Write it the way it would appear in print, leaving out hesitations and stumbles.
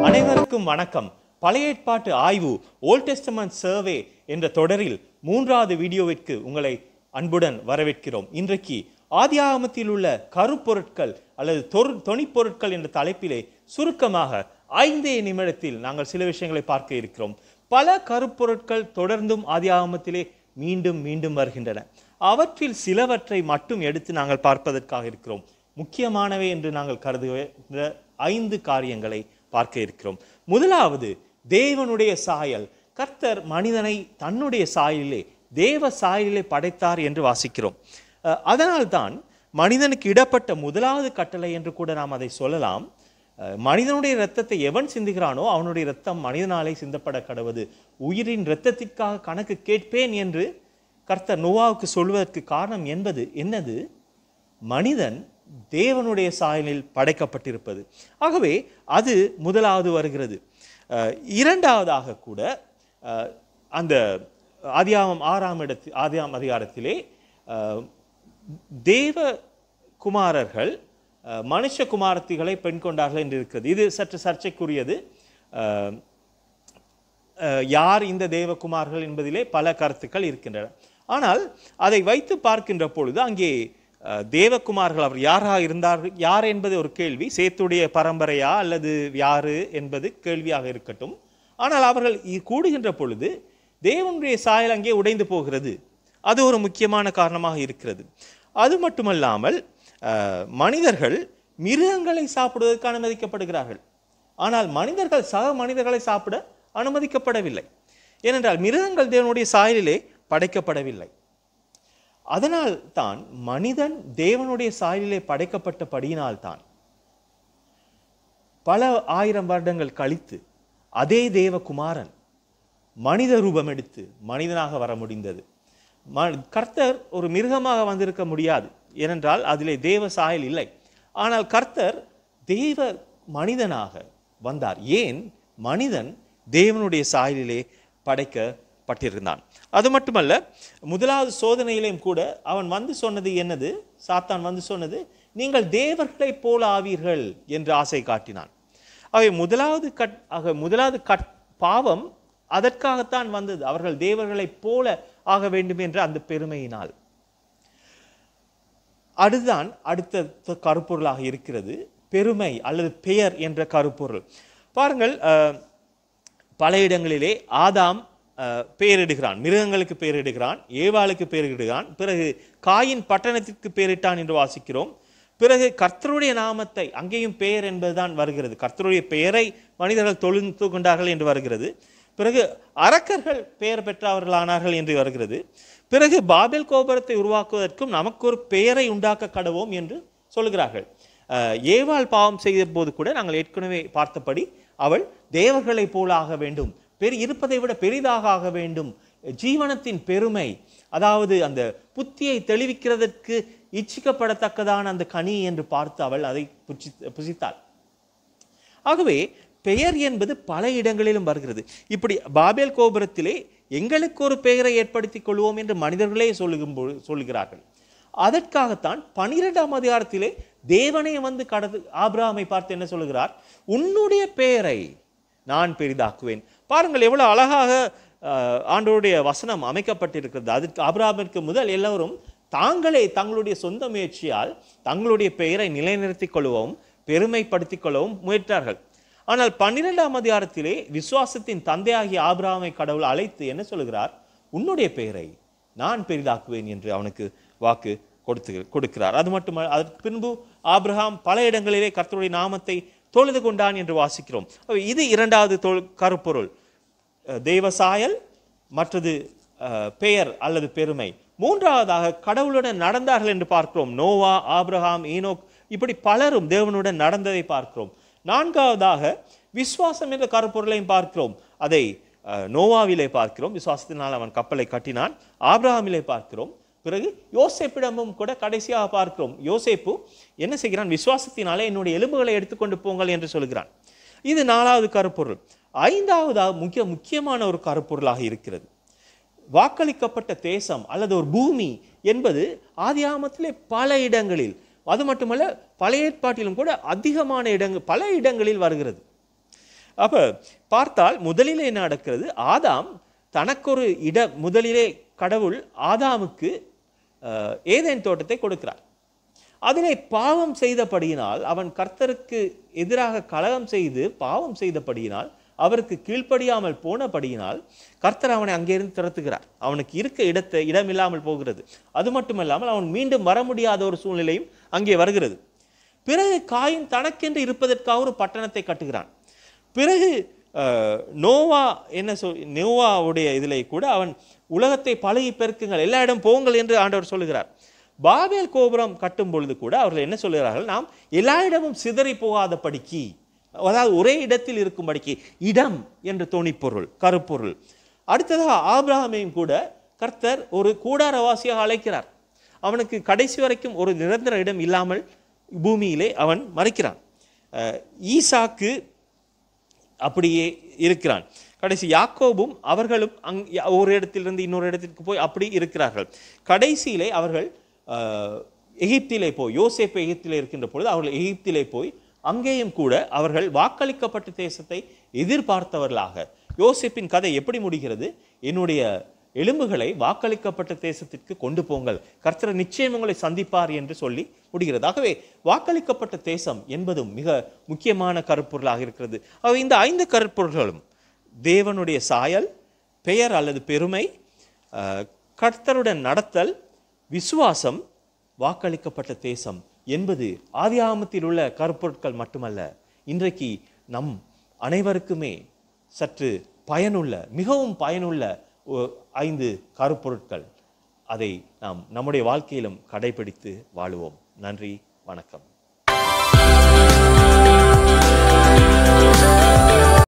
அனைவருக்கும் வணக்கம். பழைய ஏற்பாட்டு ஆய்வு ஓல்ட் டெஸ்டமென்ட் சர்வே என்ற தொடரில் 3வது வீடியோவிற்கு உங்களை அன்புடன் வரவேற்கிறோம். இன்றைக்கு ஆதியாகமத்தில் உள்ள கருப்பொருட்கள் அல்லது தொனிப்பொருட்கள் என்ற தலைப்பிலே சுருக்கமாக 5 நிமிடத்தில் நாங்கள் சில விஷயங்களை பார்க்க இருக்கிறோம். பல கருப்பொருட்கள் தொடர்ந்தும் ஆதியாகமத்திலே மீண்டும் மீண்டும் வருகின்றன. அவற்றில் சிலவற்றை மட்டும் எடுத்து நாங்கள் பார்ப்பதற்காக இருக்கிறோம். முக்கியமானவை என்று நாங்கள் கருதுகிற 5 காரியங்களை பார்க்க இருக்கிறோம். முதலாவது, தேவனுடைய சாயல். கர்த்தர் மனிதனை தன்னுடைய சாயலிலே, தேவ சாயலிலே படைத்தார் என்று வாசிக்கிறோம். அதனால்தான் மனிதனுக்கு இடப்பட்ட முதலாவது கட்டளை என்று கூட நாம் அதை சொல்லலாம். மனிதனுடைய இரத்தத்தை எவன் சிந்துகிறானோ அவனுடைய இரத்தம் மனிதனாலே சிந்தப்பட கடவது. உயிரின் இரத்தத்திற்காக கணக்கு கேட்பேன் என்று கர்த்தர் நோவாவுக்கு சொல்வதற்கு காரணம் என்னது? மனிதன் தேவனுடைய சாயலில் படைக்கப்பட்டிருப்பது. ஆகவே அது முதலாவது வருகிறது. இரண்டாவதாக கூட அந்த ஆதியாகமம் அதிகாரத்திலே தேவ குமாரர்கள் மனுஷ குமாரத்திகளை பெண் கொண்டார்கள் என்று இருக்கிறது. இது சற்று சர்ச்சைக்குரியது. யார் இந்த தேவகுமார்கள் என்பதிலே பல கருத்துக்கள் இருக்கின்றன. ஆனால் அதை வைத்து பார்க்கின்ற பொழுது அங்கே தேவகுமார்கள் அவர் யாராக இருந்தார்கள், யார் என்பது ஒரு கேள்வி. சேத்துடைய பரம்பரையா அல்லது யாரு என்பது கேள்வியாக இருக்கட்டும். ஆனால் அவர்கள் கூடுகின்ற பொழுது தேவனுடைய சாயல் அங்கே உடைந்து போகிறது. அது ஒரு முக்கியமான காரணமாக இருக்கிறது. அது மட்டுமல்லாமல் மனிதர்கள் மிருகங்களை சாப்பிடுவதற்கு அனுமதிக்கப்படுகிறார்கள். ஆனால் மனிதர்கள் சக மனிதர்களை சாப்பிட அனுமதிக்கப்படவில்லை. ஏனென்றால் மிருகங்கள் தேவனுடைய சாயலிலே படைக்கப்படவில்லை. அதனால் தான் மனிதன் தேவனுடைய சாயலிலே படைக்கப்பட்டபடியினால்தான் பல ஆயிரம் வருடங்கள் கழித்து அதே தேவகுமாரன் மனித ரூபம் எடுத்து மனிதனாக வர முடிந்தது. கர்த்தர் ஒரு மிருகமாக வந்திருக்க முடியாது, ஏனென்றால் அதிலே தேவ சாயல் இல்லை. ஆனால் கர்த்தர் தேவ மனிதனாக வந்தார். ஏன்? மனிதன் தேவனுடைய சாயலிலே படைக்கப்பட்டிருந்தான். அது மட்டுமல்ல, முதலாவது சோதனையிலேயும் கூட அவன் வந்து சொன்னது என்னது? சாத்தான் வந்து சொன்னது, நீங்கள் தேவர்களை போல ஆவீர்கள் என்று ஆசை காட்டினான். ஆகவே முதலாவது பாவம் அதற்காகத்தான் வந்தது. அவர்கள் தேவர்களை போல ஆக வேண்டும் என்ற அந்த பெருமையினால். அதுதான் அடுத்த கருப்பொருளாக இருக்கிறது, பெருமை அல்லது பெயர் என்ற கருப்பொருள். பாருங்கள், பல இடங்களிலே ஆதாம் பெயரிடுகிறான், மிருகங்களுக்கு பெயரிடுகிறான், ஏவாளுக்கு பெயரிடுகிறான். பிறகு காயின் பட்டணத்திற்கு பெயரிட்டான் என்று வாசிக்கிறோம். பிறகு கர்த்தருடைய நாமத்தை, அங்கேயும் பெயர் என்பதுதான் வருகிறது. கர்த்தருடைய பெயரை மனிதர்கள் தொழுந்து கொண்டார்கள் என்று வருகிறது. பிறகு அரக்கர்கள் பெயர் பெற்றவர்களானார்கள் என்று வருகிறது. பிறகு பாபேல் கோபுரத்தை உருவாக்குவதற்கும் நமக்கு ஒரு பெயரை உண்டாக்க கடவோம் என்று சொல்கிறார்கள். ஏவாள் பாவம் செய்த போது கூட நாங்கள் ஏற்கனவே பார்த்தபடி அவள் தேவர்களை போல ஆக வேண்டும், இருப்பதை விட பெரிதாக ஆக வேண்டும், ஜீவனத்தின் பெருமை, அதாவது அந்த புத்தியை தெளிவிக்கிறதற்கு இச்சிக்கப்படத்தக்கதான அந்த கனி என்று பார்த்து அவள் அதை புசித்தாள். ஆகவே பெயர் என்பது பல இடங்களிலும் வருகிறது. இப்படி பாபேல் கோபுரத்திலே எங்களுக்கு ஒரு பெயரை ஏற்படுத்திக் கொள்வோம் என்று மனிதர்களே சொல்லுகிறார்கள். அதற்காகத்தான் 12ஆம் அதிகாரத்திலே தேவனே வந்து ஆபிரகாமை பார்த்து என்ன சொல்லுகிறார்? உன்னுடைய பெயரை நான் பெரிதாக்குவேன். பாருங்கள் எவ்வளவு அழகாக ஆண்டவருடைய வசனம் அமைக்கப்பட்டிருக்கிறது. அதுக்கு ஆபிரகாமிற்கு முதல் எல்லோரும் தாங்களே தங்களுடைய சொந்த முயற்சியால் தங்களுடைய பெயரை நிலைநிறுத்திக் கொள்ளவும் பெருமைப்படுத்திக் கொள்ளவும் முயன்றார்கள். ஆனால் 12ஆம் அதிகாரத்திலே விசுவாசத்தின் தந்தையாகிய ஆபிரகாமை கடவுள் அழைத்து என்ன சொல்கிறார்? உன்னுடைய பெயரை நான் பெரிதாக்குவேன் என்று அவனுக்கு வாக்கு கொடுக்கிறார். அது மட்டுமல்ல, அதற்கு பின்பு ஆபிரகாம் பல இடங்களிலே கர்த்தருடைய நாமத்தை தொழுது கொண்டான் என்று வாசிக்கிறோம். இது இரண்டாவது கருப்பொருள், தெய்வ சாயல். மற்றது பெயர் அல்லது பெருமை. மூன்றாவதாக கடவுளுடன் நடந்தார்கள் என்று பார்க்கிறோம். நோவா, ஆபிரகாம், ஈனோக், இப்படி பலரும் தேவனுடன் நடந்ததை பார்க்கிறோம். நான்காவதாக விசுவாசம் என்ற கருப்பொருளையும் பார்க்கிறோம். அதை நோவாவிலே பார்க்கிறோம், விசுவாசத்தினால் அவன் கப்பலை கட்டினான். ஆபிரகாமிலே பார்க்கிறோம். பிறகு யோசேப்பிடமும் கூட கடைசியாக பார்க்கிறோம். யோசேப்பு என்ன செய்கிறான்? விசுவாசத்தினாலே என்னுடைய எலும்புகளை எடுத்துக்கொண்டு போங்கள் என்று சொல்கிறான். இது 4வது கருப்பொருள். 5வது முக்கியமான ஒரு கருப்பொருளாக இருக்கிறது. வாக்களிக்கப்பட்ட தேசம் அல்லது ஒரு பூமி என்பது ஆதியாகமத்திலே பல இடங்களில் அது மட்டுமல்ல, பழைய ஏற்பாட்டிலும் கூட அதிகமான பல இடங்களில் வருகிறது. அப்ப பார்த்தால் முதலிலே என்ன நடக்கிறது? ஆதாம் தனக்கொரு முதலிலே கடவுள் ஆதாமுக்கு ஏதேன் தோட்டத்தை கொடுக்கிறார். அதிலே பாவம் செய்தபடியினால், அவன் கர்த்தருக்கு எதிராக கலகம் செய்து பாவம் செய்தபடியினால், அவருக்கு கீழ்ப்படியாமல் போனபடியினால் கர்த்தர் அவனை அங்கிருந்து துரத்துகிறார். அவனுக்கு இருக்க இடமில்லாமல் போகிறது. அது மட்டுமல்லாமல் அவன் மீண்டும் வர முடியாத ஒரு சூழ்நிலையும் அங்கே வருகிறது. பிறகு காயின் தனக்கென்று இருப்பதற்காக ஒரு பட்டணத்தை கட்டுகிறான். பிறகு நோவாவுடைய இதிலே கூட அவன் உலகத்தை பழகி பெருக்குங்கள், எல்லா இடம் போங்கள் என்று ஆண்டவர் சொல்லுகிறார். பாபேல் கோபுரம் கட்டும் பொழுது கூட அவர்கள் என்ன சொல்கிறார்கள்? நாம் எல்லா இடமும் சிதறி போகாதபடிக்கு, அதாவது ஒரே இடத்தில் இருக்கும்படிக்கு, இடம் என்று தோணிப்பொருள், கருப்பொருள். அடுத்ததாக ஆபிரகாமையும் கூட கர்த்தர் ஒரு கூடாரவாசியாக அழைக்கிறார். அவனுக்கு கடைசி வரைக்கும் ஒரு நிரந்தர இடம் இல்லாமல் பூமியிலே அவன் மறைக்கிறான். ஈசாக்கு அப்படியே இருக்கிறான். கடைசி யாக்கோபும் அவர்களும் ஒரு இடத்திலிருந்து இன்னொரு இடத்திற்கு போய் அப்படி இருக்கிறார்கள். கடைசியிலே அவர்கள் எகிப்திலே போய், யோசேப்பு எகிப்திலே இருக்கின்ற பொழுது அவர்கள் எகிப்திலே போய் அங்கேயும் கூட அவர்கள் வாக்களிக்கப்பட்ட தேசத்தை எதிர்பார்த்தவர்களாக. யோசேப்பின் கதை எப்படி முடிகிறது? என்னுடைய எலும்புகளை வாக்களிக்கப்பட்ட தேசத்திற்கு கொண்டு போங்கள், கர்த்தர் நிச்சயம் உங்களை சந்திப்பார் என்று சொல்லி முடிகிறது. ஆகவே வாக்களிக்கப்பட்ட தேசம் என்பதும் மிக முக்கியமான கருப்பொருளாக இருக்கிறது. ஆகவே இந்த 5 கருப்பொருள்களும் தேவனுடைய சாயல், பெயர் அல்லது பெருமை, கர்த்தருடன் நடத்தல், விசுவாசம், வாக்களிக்கப்பட்ட தேசம் என்பது ஆதியாகமத்தில் உள்ள கருப்பொருட்கள் மட்டுமல்ல, இன்றைக்கு நம் அனைவருக்குமே சற்று பயனுள்ள, மிகவும் பயனுள்ள 5 கருப்பொருட்கள். அதை நாம் நம்முடைய வாழ்க்கையிலும் கடைபிடித்து வாழுவோம். நன்றி, வணக்கம்.